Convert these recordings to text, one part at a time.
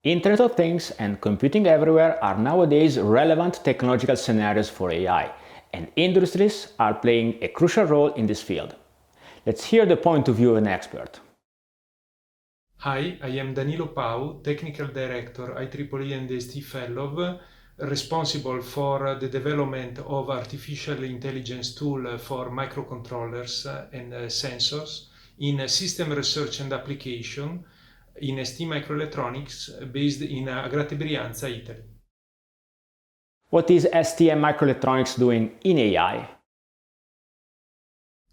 Internet of Things and computing everywhere are nowadays relevant technological scenarios for AI, and industries are playing a crucial role in this field. Let's hear the point of view of an expert. Hi, I am Danilo Pau, Technical Director, IEEE and ST Fellow, responsible for the development of artificial intelligence tool for microcontrollers and sensors in system research and application in ST Microelectronics based in Agrate Brianza, Italy. What is STM Microelectronics doing in AI?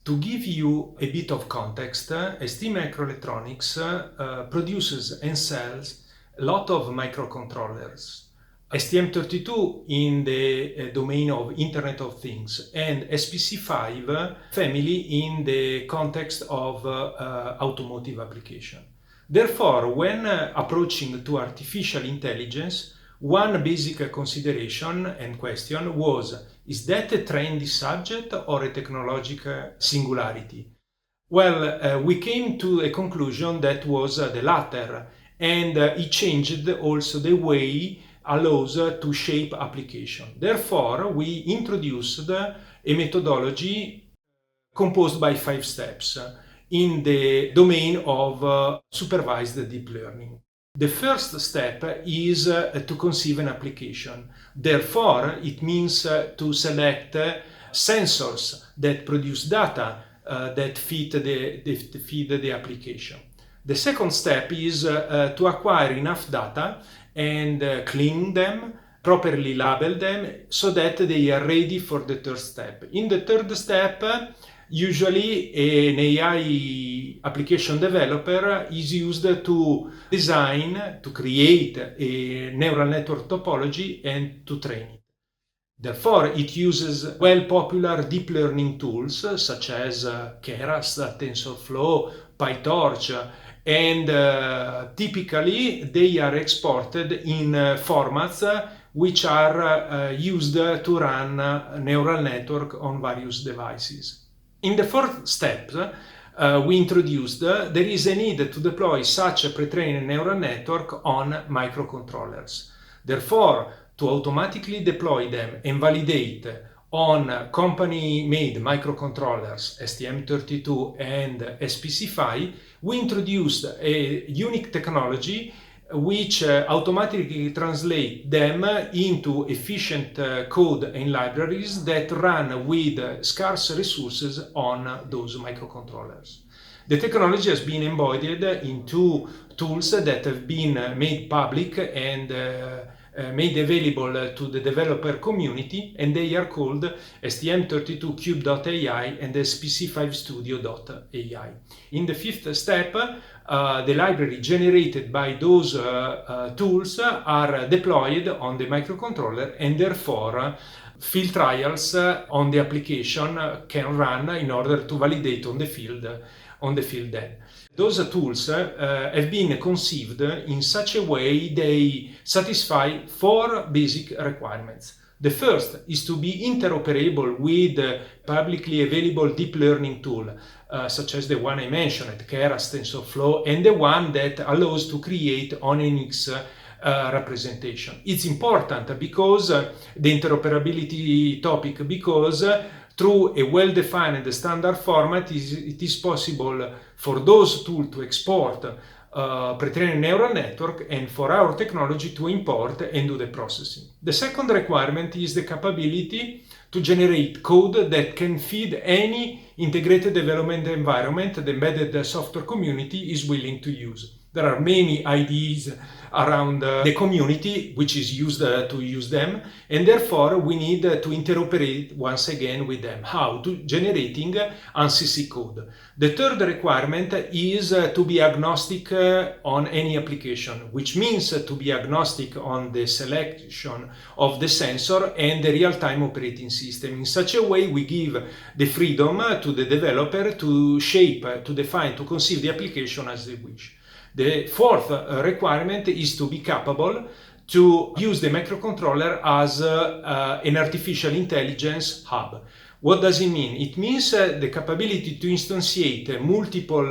To give you a bit of context, ST Microelectronics produces and sells a lot of microcontrollers. STM32 in the domain of Internet of Things and SPC5 family in the context of automotive application. Therefore, when approaching to artificial intelligence, one basic consideration and question was, is that a trendy subject or a technological singularity? Well, we came to a conclusion that was the latter, and it changed also the way allows to shape application. Therefore, we introduced a methodology composed by 5 steps in the domain of supervised deep learning. The first step is to conceive an application. Therefore, it means to select sensors that produce data that feed the application. The second step is to acquire enough data and clean them, properly label them, so that they are ready for the third step. In the third step, usually an AI application developer is used to design, to create a neural network topology and to train it. Therefore, it uses well-popular deep learning tools such as Keras, TensorFlow, PyTorch, and typically they are exported in formats which are used to run neural network on various devices. In the fourth step, we introduced there is a need to deploy such a pre-trained neural network on microcontrollers. Therefore, to automatically deploy them and validate on company-made microcontrollers, STM32 and SPC5, we introduced a unique technology which automatically translate them into efficient code and libraries that run with scarce resources on those microcontrollers. The technology has been embodied in 2 tools that have been made public and made available to the developer community, and they are called STM32Cube.ai and SPC5Studio.ai. In the fifth step, the library generated by those tools are deployed on the microcontroller, and therefore field trials on the application can run in order to validate on the field then. Those tools have been conceived in such a way they satisfy 4 basic requirements. The first is to be interoperable with publicly available deep learning tool, such as the one I mentioned, Keras, TensorFlow, and the one that allows to create ONNX representation. It's important because the interoperability topic, because through a well-defined standard format, it is possible for those tools to export pre-trained neural network and for our technology to import and do the processing. The second requirement is the capability to generate code that can feed any integrated development environment the embedded software community is willing to use. There are many IDEs around the community which is used to use them, and therefore we need to interoperate once again with them. How? To generating ANSYS code. The third requirement is to be agnostic on any application, which means to be agnostic on the selection of the sensor and the real-time operating system. In such a way, we give the freedom to the developer to shape, to define, to conceive the application as they wish. The fourth requirement is to be capable to use the microcontroller as an artificial intelligence hub. What does it mean? It means the capability to instantiate multiple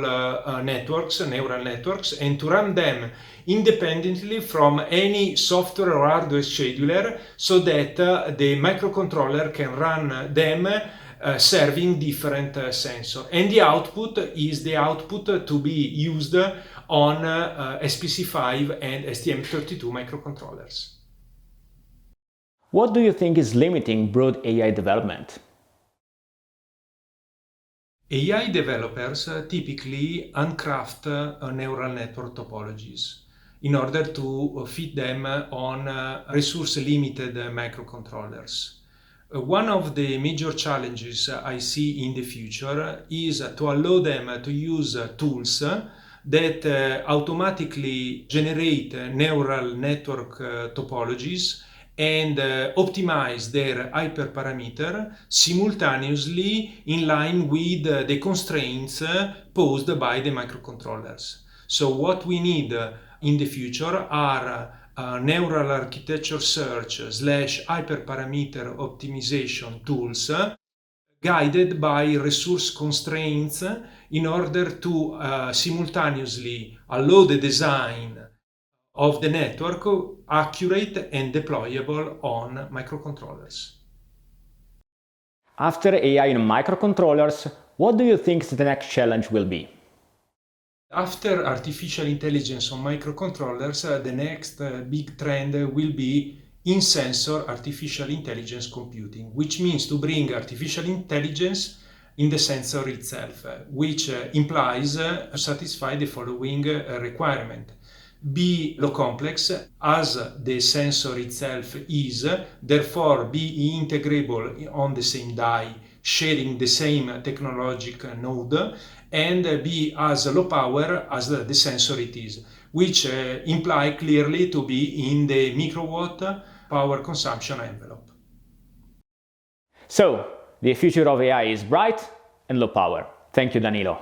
networks, neural networks, and to run them independently from any software or hardware scheduler, so that the microcontroller can run them serving different sensors. And the output is the output to be used on SPC5 and STM32 microcontrollers. What do you think is limiting broad AI development? AI developers typically uncraft neural network topologies in order to fit them on resource-limited microcontrollers. One of the major challenges I see in the future is to allow them to use tools that automatically generate neural network topologies and optimize their hyperparameter simultaneously in line with the constraints posed by the microcontrollers. So what we need in the future are neural architecture search / hyperparameter optimization tools guided by resource constraints in order to simultaneously allow the design of the network accurate and deployable on microcontrollers. After AI in microcontrollers, what do you think the next challenge will be? After artificial intelligence on microcontrollers, the next big trend will be in-sensor artificial intelligence computing, which means to bring artificial intelligence in the sensor itself, which implies to satisfy the following requirement. Be low complex as the sensor itself is, therefore be integrable on the same die, sharing the same technological node, and be as low power as the sensor it is, which imply clearly to be in the microwatt power consumption envelope. So, the future of AI is bright and low power. Thank you, Danilo.